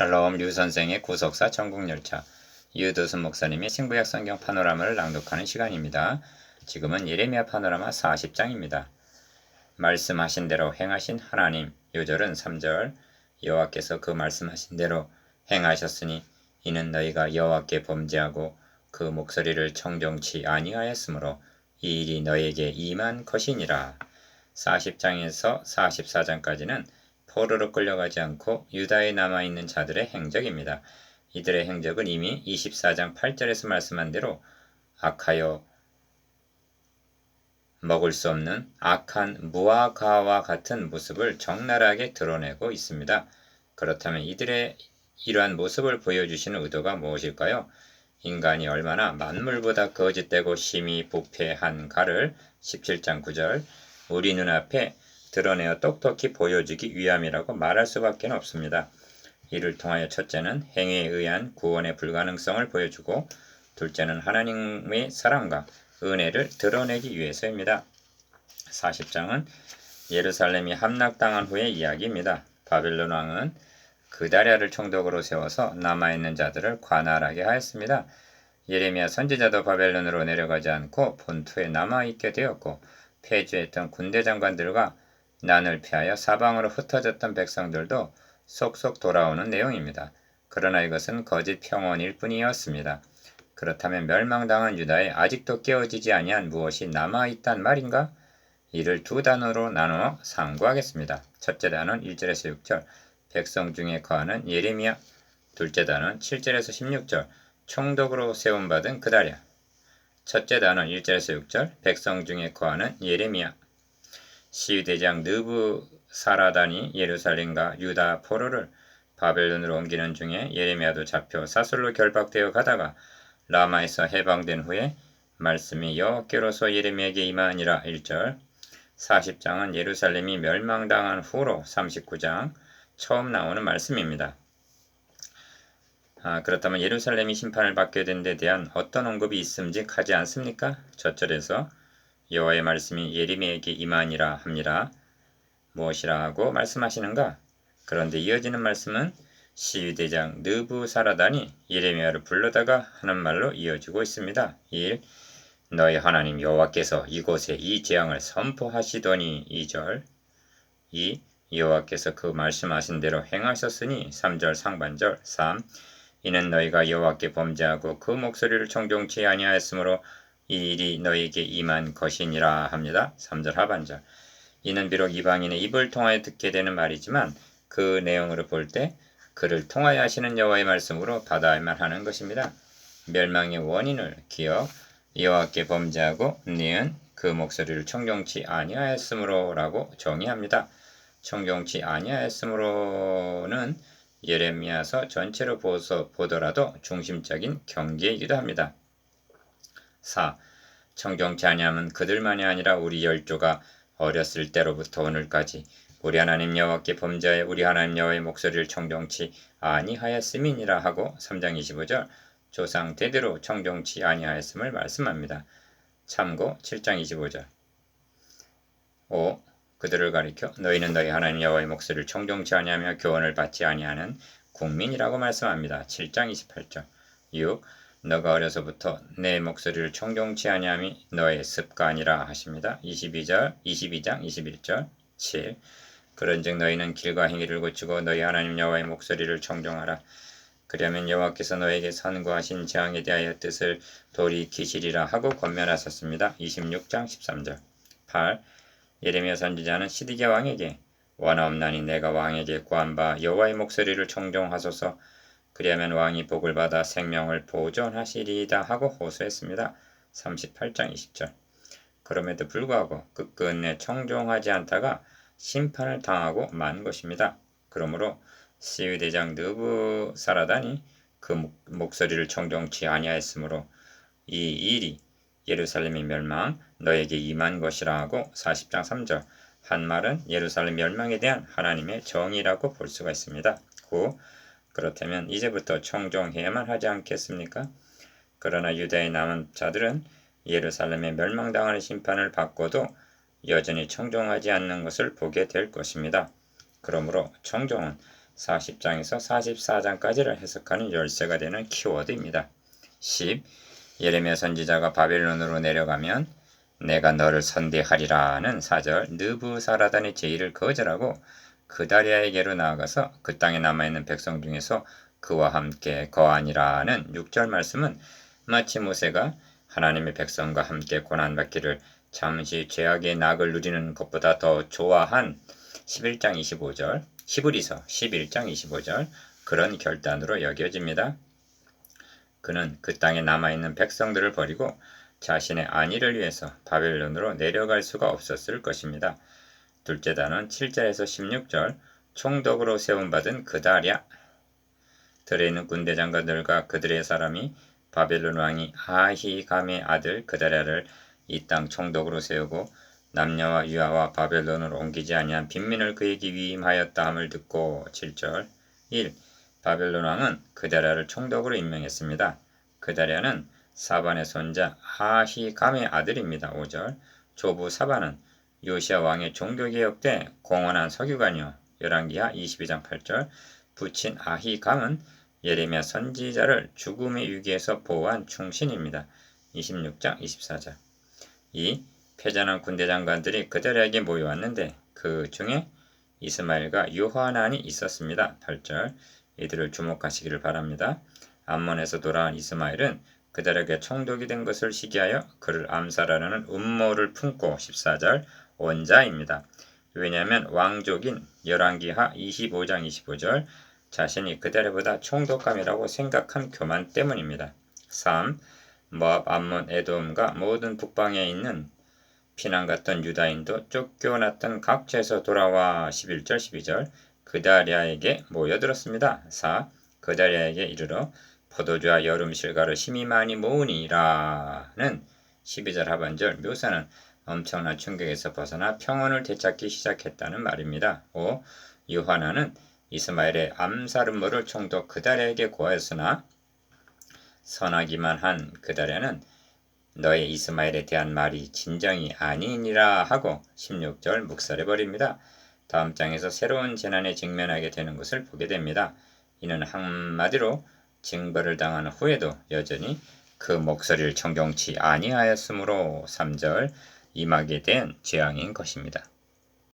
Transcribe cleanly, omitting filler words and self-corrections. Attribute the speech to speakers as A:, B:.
A: 샬롬 류선생의 구속사 천국열차 유도순 목사님의 신구약 성경 파노라마를 낭독하는 시간입니다. 지금은 예레미야 파노라마 40장입니다. 말씀하신 대로 행하신 하나님. 요절은 3절 여호와께서 그 말씀하신 대로 행하셨으니 이는 너희가 여호와께 범죄하고 그 목소리를 청종치 아니하였으므로 이 일이 너희에게 임한 것이니라. 40장에서 44장까지는 포로로 끌려가지 않고 유다에 남아있는 자들의 행적입니다. 이들의 행적은 이미 24장 8절에서 말씀한 대로 악하여 먹을 수 없는 악한 무화과와 같은 모습을 적나라하게 드러내고 있습니다. 그렇다면 이들의 이러한 모습을 보여주시는 의도가 무엇일까요? 인간이 얼마나 만물보다 거짓되고 심히 부패한가를 17장 9절 우리 눈앞에 드러내어 똑똑히 보여주기 위함이라고 말할 수밖에 없습니다. 이를 통하여 첫째는 행위에 의한 구원의 불가능성을 보여주고 둘째는 하나님의 사랑과 은혜를 드러내기 위해서입니다. 40장은 예루살렘이 함락당한 후의 이야기입니다. 바벨론 왕은 그다랴를 총독으로 세워서 남아있는 자들을 관할하게 하였습니다. 예레미야 선지자도 바벨론으로 내려가지 않고 본토에 남아있게 되었고 폐주했던 군대 장관들과 난을 피하여 사방으로 흩어졌던 백성들도 속속 돌아오는 내용입니다. 그러나 이것은 거짓 평온일 뿐이었습니다. 그렇다면 멸망당한 유다에 아직도 깨어지지 아니한 무엇이 남아있단 말인가? 이를 두 단어로 나누어 상고하겠습니다. 첫째 단어는 1절에서 6절 백성 중에 거하는 예레미야, 둘째 단어는 7절에서 16절 총독으로 세움받은 그다랴. 첫째 단어는 1절에서 6절 백성 중에 거하는 예레미야. 시위대장 느부사라단이 예루살렘과 유다 포로를 바벨론으로 옮기는 중에 예레미야도 잡혀 사슬로 결박되어 가다가 라마에서 해방된 후에 말씀이 여호와께로서 예레미야에게 임하니라 1절 40장은 예루살렘이 멸망당한 후로 39장 처음 나오는 말씀입니다. 그렇다면 예루살렘이 심판을 받게 된 데 대한 어떤 언급이 있음직하지 않습니까? 젖절에서 여호와의 말씀이 예레미야에게 임하니라 합니다. 무엇이라 하고 말씀하시는가? 그런데 이어지는 말씀은 시위대장 느부사라단이 예레미야를 불러다가 하는 말로 이어지고 있습니다. 1. 너희 하나님 여호와께서 이곳에 이 재앙을 선포하시더니 2절 2. 여호와께서 그 말씀하신 대로 행하셨으니 3절 상반절 3. 이는 너희가 여호와께 범죄하고 그 목소리를 청종치 아니하였으므로 이 일이 너희에게 임한 것이니라 합니다. 3절 하반절 이는 비록 이방인의 입을 통하여 듣게 되는 말이지만 그 내용으로 볼 때 그를 통하여 하시는 여호와의 말씀으로 받아야만 하는 것입니다. 멸망의 원인을 기억 여호와께 범죄하고 니은 그 목소리를 청종치 아니하였으므로 라고 정의합니다. 청종치 아니하였으므로는 예레미야서 전체로 보더라도 중심적인 경계이기도 합니다. 4. 청종치 아니함은 그들만이 아니라 우리 열조가 어렸을 때로부터 오늘까지 우리 하나님 여호와께 범죄하여 우리 하나님 여호와의 목소리를 청종치 아니하였음이니라 하고 3장 25절 조상 대대로 청종치 아니하였음을 말씀합니다. 참고 7장 25절 5. 그들을 가리켜 너희는 너희 하나님 여호와의 목소리를 청종치 아니하며 교훈을 받지 아니하는 국민이라고 말씀합니다. 7장 28절 6. 너가 어려서부터 내 목소리를 청종치 아니함이 너의 습관이라 하십니다. 22장 21절 7. 그런즉 너희는 길과 행위를 고치고 너희 하나님 여호와의 목소리를 청종하라. 그러면 여호와께서 너에게 선고하신 재앙에 대하여 뜻을 돌이키시리라 하고 권면하셨습니다. 26장 13절 8. 예레미야 선지자는 시드기야 왕에게 원하옵나니 내가 왕에게 구한 바 여호와의 목소리를 청종하소서 그리하면 왕이 복을 받아 생명을 보존하시리이다 하고 호소했습니다. 38장 20절 그럼에도 불구하고 끝끝내 청종하지 않다가 심판을 당하고 만 것입니다. 그러므로 시위대장 느부사라단이 그 목소리를 청종치 아니하였으므로 이 일이 예루살렘의 멸망 너에게 임한 것이라 하고 40장 3절 한 말은 예루살렘 멸망에 대한 하나님의 정의라고 볼 수가 있습니다. 9. 그렇다면 이제부터 청종해야만 하지 않겠습니까? 그러나 유다에 남은 자들은 예루살렘의 멸망당하는 심판을 받고도 여전히 청종하지 않는 것을 보게 될 것입니다. 그러므로 청종은 40장에서 44장까지를 해석하는 열쇠가 되는 키워드입니다. 10. 예레미야 선지자가 바벨론으로 내려가면 내가 너를 선대하리라는 4절 느부사라단의 제의를 거절하고 그다리아에게로 나아가서 그 땅에 남아있는 백성 중에서 그와 함께 거하니라는 6절 말씀은 마치 모세가 하나님의 백성과 함께 고난받기를 잠시 죄악의 낙을 누리는 것보다 더 좋아한 11장 25절, 히브리서 11장 25절 그런 결단으로 여겨집니다. 그는 그 땅에 남아있는 백성들을 버리고 자신의 안위를 위해서 바벨론으로 내려갈 수가 없었을 것입니다. 둘째 단은 7절에서 16절 총독으로 세움받은 그다랴 들에 있는 군대 장관들과 그들의 사람이 바벨론 왕이 아히감의 아들 그다랴를 이 땅 총독으로 세우고 남녀와 유아와 바벨론으로 옮기지 아니한 빈민을 그에게 위임하였다 함을 듣고 7절 1. 바벨론 왕은 그다랴를 총독으로 임명했습니다. 그다랴는 사반의 손자 아히감의 아들입니다. 5절 조부 사반은 요시야 왕의 종교개혁 때 공헌한 서기관이요 열왕기하 22장 8절 부친 아히감은 예레미야 선지자를 죽음의 위기에서 보호한 충신입니다. 26장 24절 2. 패전한 군대 장관들이 그다랴에게 모여왔는데 그 중에 이스마엘과 요하난이 있었습니다. 8절 이들을 주목하시기를 바랍니다. 암몬에서 돌아온 이스마엘은 그다랴에게 총독이 된 것을 시기하여 그를 암살하려는 음모를 품고 14절 원자입니다. 왜냐하면 왕족인 열왕기하 25장 25절 자신이 그다랴보다 총독감이라고 생각한 교만 때문입니다. 3. 모압, 암몬, 에돔과 모든 북방에 있는 피난 갔던 유다인도 쫓겨났던 각지에서 돌아와 11절 12절 그다랴에게 모여들었습니다. 4. 그다랴에게 이르러 포도주와 여름 실과를 심히 많이 모으니라는 12절 하반절 묘사는 엄청난 충격에서 벗어나 평온을 되찾기 시작했다는 말입니다. 5. 요하나는 이스마엘의 암살 음모를 총독 그다랴에게 고하였으나 선하기만 한 그다랴는 너의 이스마엘에 대한 말이 진정이 아니니라 하고 16절 묵살해버립니다. 다음 장에서 새로운 재난에 직면하게 되는 것을 보게 됩니다. 이는 한마디로 징벌을 당한 후에도 여전히 그 목소리를 청종치 아니하였으므로 3절 임하게 된 재앙인 것입니다.